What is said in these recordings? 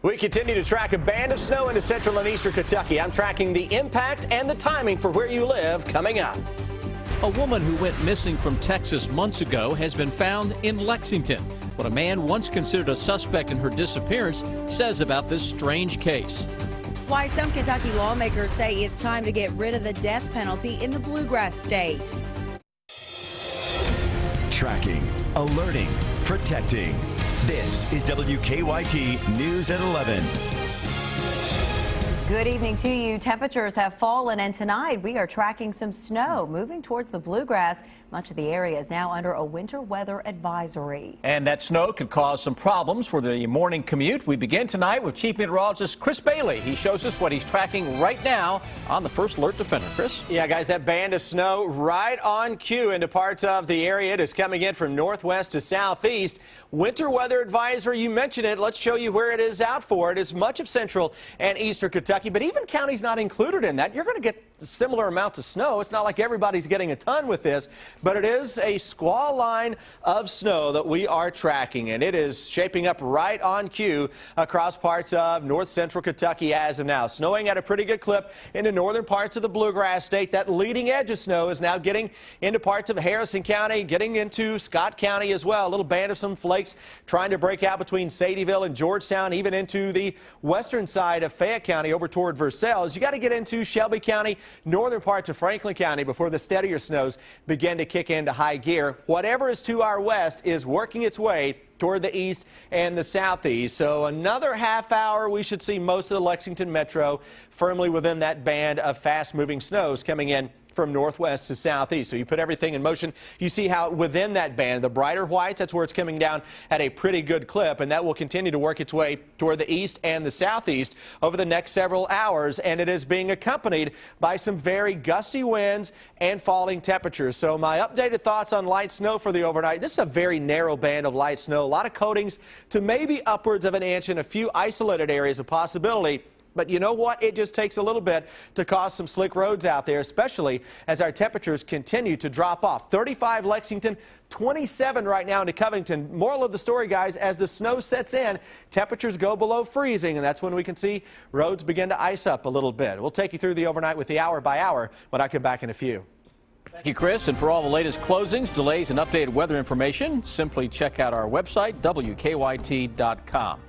We continue to track a band of snow into central and eastern Kentucky. I'm tracking the impact and the timing for where you live coming up. A woman who went missing from Texas months ago has been found in Lexington. What a man once considered a suspect in her disappearance says about this strange case. Why some Kentucky lawmakers say it's time to get rid of the death penalty in the bluegrass state. Tracking, alerting, protecting. This is WKYT News at 11. Good evening to you. Temperatures have fallen, and tonight we are tracking some snow moving towards the bluegrass. Much of the area is now under a winter weather advisory. And that snow could cause some problems for the morning commute. We begin tonight with Chief Meteorologist Chris Bailey. He shows us what he's tracking right now on the First Alert Defender. Chris? Yeah, guys, that band of snow right on cue into parts of the area. It is coming in from northwest to southeast. Winter weather advisory, you mentioned it. Let's show you where it is out for. It is much of central and eastern Kentucky, but even counties not included in that. You're going to get similar amounts of snow. It's not like everybody's getting a ton with this, but it is a squall line of snow that we are tracking, and it is shaping up right on cue across parts of north central Kentucky as of now. Snowing at a pretty good clip into northern parts of the bluegrass state. That leading edge of snow is now getting into parts of Harrison County, getting into Scott County as well. A little band of some flakes trying to break out between Sadieville and Georgetown, even into the western side of Fayette County over toward Versailles. You got to get into Shelby County, northern parts of Franklin County before the steadier snows begin to kick into high gear. Whatever is to our west is working its way toward the east and the southeast. So another half hour, we should see most of the Lexington metro firmly within that band of fast-moving snows coming in from northwest to southeast. So you put everything in motion. You see how within that band, the brighter whites, that's where it's coming down at a pretty good clip, and that will continue to work its way toward the east and the southeast over the next several hours, and it is being accompanied by some very gusty winds and falling temperatures. So my updated thoughts on light snow for the overnight. This is a very narrow band of light snow, a lot of coatings to maybe upwards of an inch in a few isolated areas of possibility. But you know what? It just takes a little bit to cause some slick roads out there, especially as our temperatures continue to drop off. 35 Lexington, 27 right now into Covington. Moral of the story, guys, as the snow sets in, temperatures go below freezing, and that's when we can see roads begin to ice up a little bit. We'll take you through the overnight with the hour by hour when I come back in a few. Thank you, Chris. And for all the latest closings, delays, and updated weather information, simply check out our website, WKYT.com.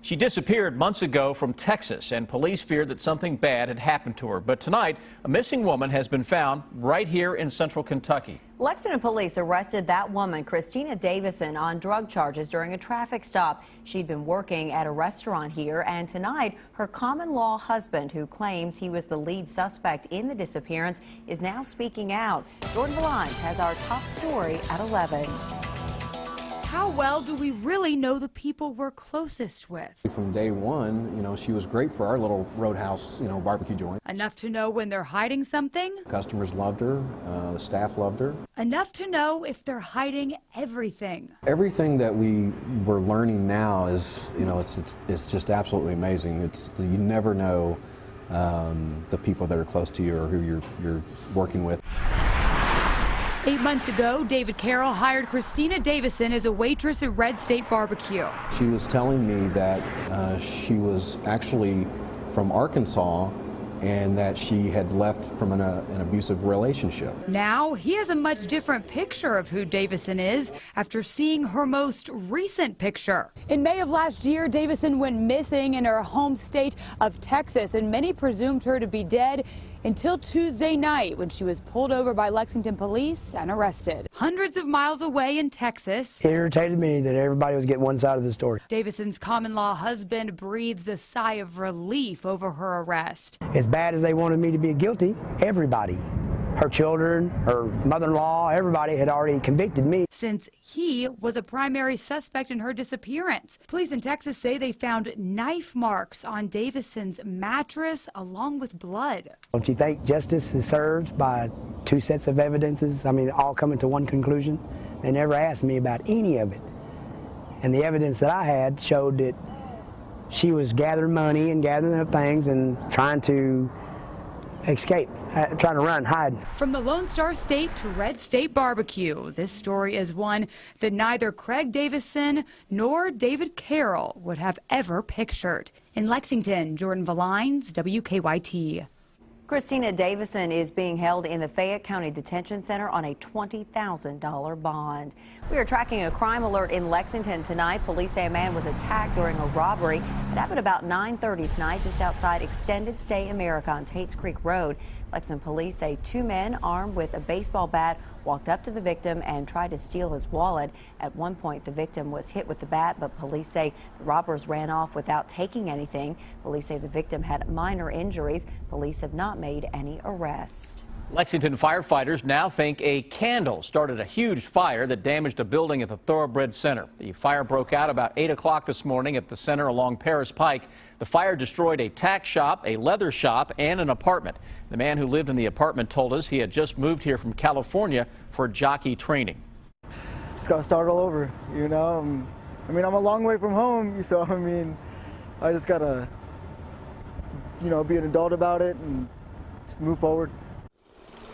She disappeared months ago from Texas, and police feared that something bad had happened to her. But tonight, a missing woman has been found right here in central Kentucky. Lexington police arrested that woman, Christina Davison, on drug charges during a traffic stop. She'd been working at a restaurant here, and tonight, her common-law husband, who claims he was the lead suspect in the disappearance, is now speaking out. Jordan Valines has our top story at 11. How well do we really know the people we're closest with? From day one, she was great for our little roadhouse, barbecue joint. Enough to know when they're hiding something. Customers loved her. The staff loved her. Enough to know if they're hiding everything. Everything that we were learning now is, it's just absolutely amazing. You never know the people that are close to you or who you're working with. 8 months ago, David Carroll hired Christina Davison as a waitress at Red State Barbecue. She was telling me that she was actually from Arkansas and that she had left from an abusive relationship. Now, he has a much different picture of who Davison is after seeing her most recent picture. In May of last year, Davison went missing in her home state of Texas, and many presumed her to be dead until Tuesday night when she was pulled over by Lexington police and arrested. Hundreds of miles away in Texas. It irritated me that everybody was getting one side of the story. Davison's common-law husband breathes a sigh of relief over her arrest. As bad as they wanted me to be guilty, everybody, her children, her mother-in-law, everybody had already convicted me. Since he was a primary suspect in her disappearance. Police in Texas say they found knife marks on Davison's mattress along with blood. Don't you think justice is served by two sets of evidences? I mean, all coming to one conclusion? They never asked me about any of it. And the evidence that I had showed that she was gathering money and gathering up things and trying to escape, trying to run, hide. From the Lone Star State to Red State Barbecue, this story is one that neither Craig Davison nor David Carroll would have ever pictured. In Lexington, Jordan Valines, WKYT. Christina Davison is being held in the Fayette County Detention Center on a $20,000 bond. We are tracking a crime alert in Lexington tonight. Police say a man was attacked during a robbery. It happened about 9:30 tonight just outside Extended Stay America on Tates Creek Road. Lexington police say two men armed with a baseball bat walked up to the victim and tried to steal his wallet. At one point, the victim was hit with the bat, but police say the robbers ran off without taking anything. Police say the victim had minor injuries. Police have not made any arrests. Lexington firefighters now think a candle started a huge fire that damaged a building at the Thoroughbred Center. The fire broke out about 8 o'clock this morning at the center along Paris Pike. The fire destroyed a tack shop, a leather shop, and an apartment. The man who lived in the apartment told us he had just moved here from California for jockey training. Just got to start all over, you know. I mean, I'm a long way from home, so I mean, I just got to, you know, be an adult about it and just move forward.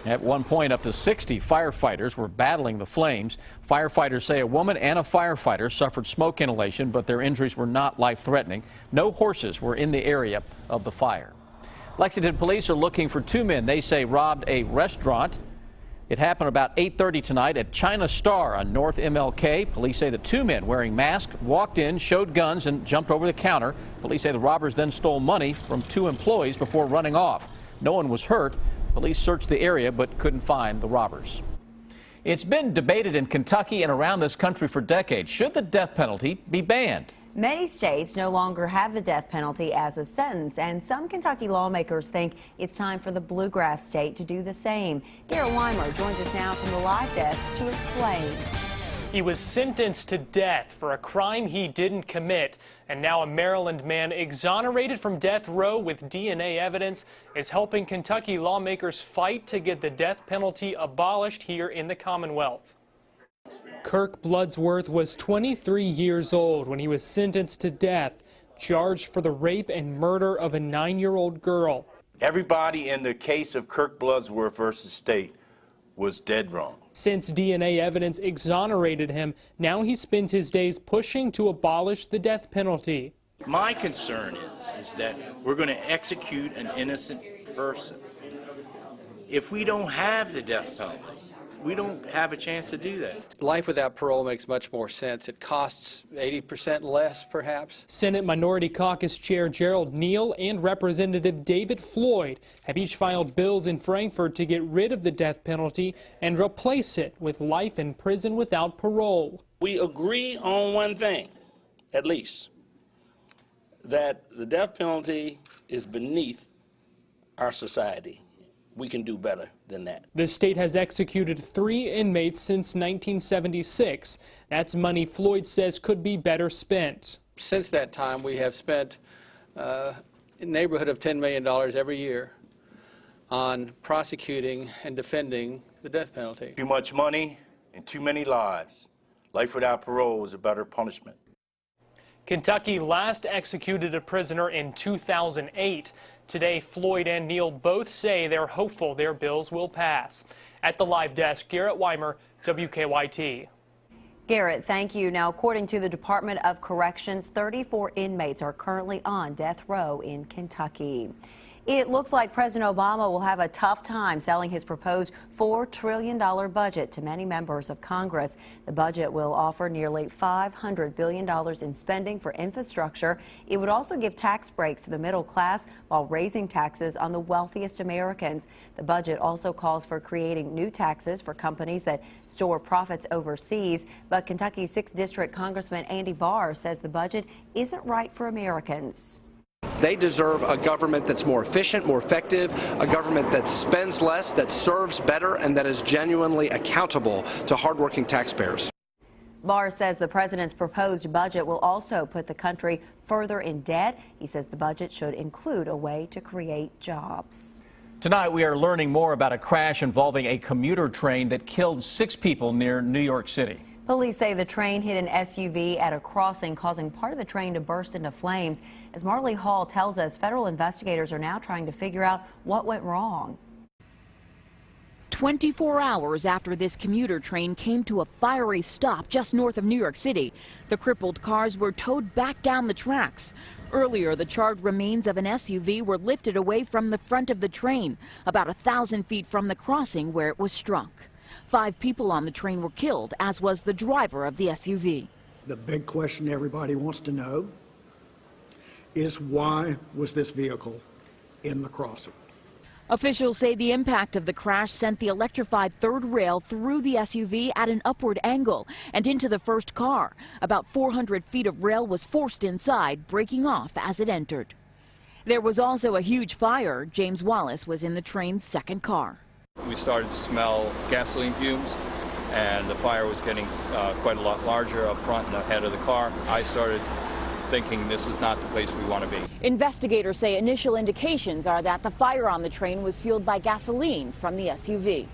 At one point, up to 60 firefighters were battling the flames. Firefighters say a woman and a firefighter suffered smoke inhalation, but their injuries were not life-threatening. No horses were in the area of the fire. Lexington police are looking for two men they say robbed a restaurant. It happened about 8:30 tonight at China Star on North MLK. Police say the two men wearing masks walked in, showed guns, and jumped over the counter. Police say the robbers then stole money from two employees before running off. No one was hurt. Police searched the area but couldn't find the robbers. It's been debated in Kentucky and around this country for decades. Should the death penalty be banned? Many states no longer have the death penalty as a sentence, and some Kentucky lawmakers think it's time for the Bluegrass state to do the same. Garrett Weimer joins us now from the live desk to explain. He was sentenced to death for a crime he didn't commit, and now a Maryland man exonerated from death row with DNA evidence is helping Kentucky lawmakers fight to get the death penalty abolished here in the Commonwealth. Kirk Bloodsworth was 23 years old when he was sentenced to death, charged for the rape and murder of a 9-year-old girl. Everybody in the case of Kirk Bloodsworth versus State was dead wrong. Since DNA evidence exonerated him, now he spends his days pushing to abolish the death penalty. My concern is that we're going to execute an innocent person. If we don't have the death penalty, we don't have a chance to do that. Life without parole makes much more sense. It costs 80% less, perhaps. Senate Minority Caucus Chair Gerald Neal and Representative David Floyd have each filed bills in Frankfort to get rid of the death penalty and replace it with life in prison without parole. We agree on one thing, at least, that the death penalty is beneath our society. We can do better than that. The state has executed 3 inmates since 1976. That's money Floyd says could be better spent. Since that time, we have spent in the neighborhood of $10 million every year on prosecuting and defending the death penalty. Too much money and too many lives. Life without parole is a better punishment. Kentucky last executed a prisoner in 2008. Today, Floyd and Neal both say they're hopeful their bills will pass. At the live desk, Garrett Weimer, WKYT. Garrett, thank you. Now, according to the Department of Corrections, 34 inmates are currently on death row in Kentucky. It looks like President Obama will have a tough time selling his proposed $4 trillion budget to many members of Congress. The budget will offer nearly $500 billion in spending for infrastructure. It would also give tax breaks to the middle class while raising taxes on the wealthiest Americans. The budget also calls for creating new taxes for companies that store profits overseas. But Kentucky's 6th District Congressman Andy Barr says the budget isn't right for Americans. They deserve a government that's more efficient, more effective, a government that spends less, that serves better, and that is genuinely accountable to hardworking taxpayers. Barr says the president's proposed budget will also put the country further in debt. He says the budget should include a way to create jobs. Tonight, we are learning more about a crash involving a commuter train that killed 6 people near New York City. Police say the train hit an SUV at a crossing, causing part of the train to burst into flames. As Marley Hall tells us, federal investigators are now trying to figure out what went wrong. 24 hours after this commuter train came to a fiery stop just north of New York City, the crippled cars were towed back down the tracks. Earlier, the charred remains of an SUV were lifted away from the front of the train, about 1,000 feet from the crossing where it was struck. 5 people on the train were killed, as was the driver of the SUV. The big question everybody wants to know is, why was this vehicle in the crossing? Officials say the impact of the crash sent the electrified third rail through the SUV at an upward angle and into the first car. About 400 feet of rail was forced inside, breaking off as it entered. There was also a huge fire. James Wallace was in the train's second car. We started to smell gasoline fumes, and the fire was getting quite a lot larger up front and ahead of the car. I started thinking this is not the place we want to be. Investigators say initial indications are that the fire on the train was fueled by gasoline from the SUV.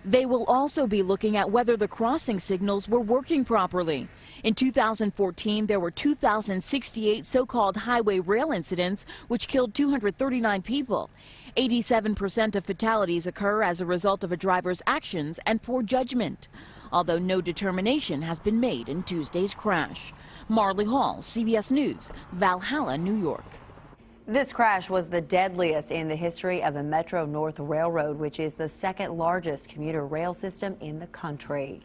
They will also be looking at whether the crossing signals were working properly. In 2014, there were 2,068 so-called highway rail incidents, which killed 239 people. 87% of fatalities occur as a result of a driver's actions and poor judgment, although no determination has been made in Tuesday's crash. Marley Hall, CBS News, Valhalla, New York. This crash was the deadliest in the history of the Metro North Railroad, which is the second largest commuter rail system in the country.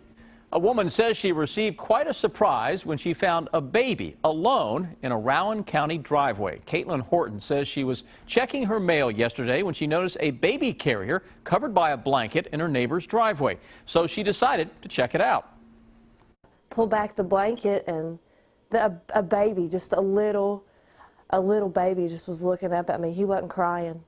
A woman says she received quite a surprise when she found a baby alone in a Rowan County driveway. Caitlin Horton says she was checking her mail yesterday when she noticed a baby carrier covered by a blanket in her neighbor's driveway. So she decided to check it out. Pull back the blanket, and a baby, just a little baby, just was looking up at me. He wasn't crying.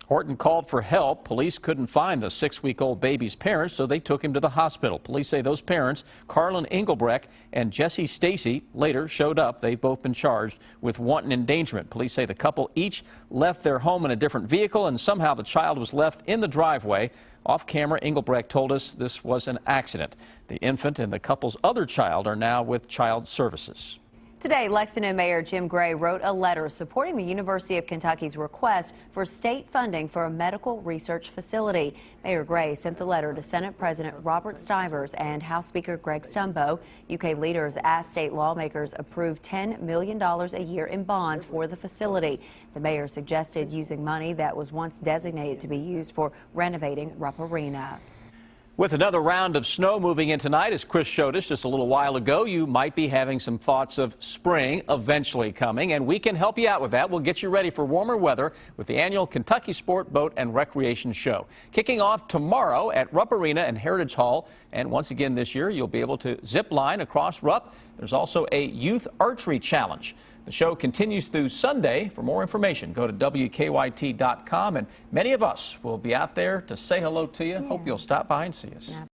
Horton called for help. Police couldn't find the 6-week-old baby's parents, so they took him to the hospital. Police say those parents, Carlin Engelbrecht and Jesse Stacy, later showed up. They've both been charged with wanton endangerment. Police say the couple each left their home in a different vehicle, and somehow the child was left in the driveway. Off camera, Engelbrecht told us this was an accident. The infant and the couple's other child are now with Child Services. Today, Lexington Mayor Jim Gray wrote a letter supporting the University of Kentucky's request for state funding for a medical research facility. Mayor Gray sent the letter to Senate President Robert Stivers and House Speaker Greg Stumbo. UK leaders asked state lawmakers approve $10 million a year in bonds for the facility. The mayor suggested using money that was once designated to be used for renovating Rupp Arena. With another round of snow moving in tonight, as Chris showed us just a little while ago, you might be having some thoughts of spring eventually coming, and we can help you out with that. We'll get you ready for warmer weather with the annual Kentucky Sport, Boat, and Recreation Show. Kicking off tomorrow at Rupp Arena and Heritage Hall, and once again this year, you'll be able to zip line across Rupp. There's also a youth archery challenge. The show continues through Sunday. For more information, go to WKYT.com, and many of us will be out there to say hello to you. Hope you'll stop by and see us.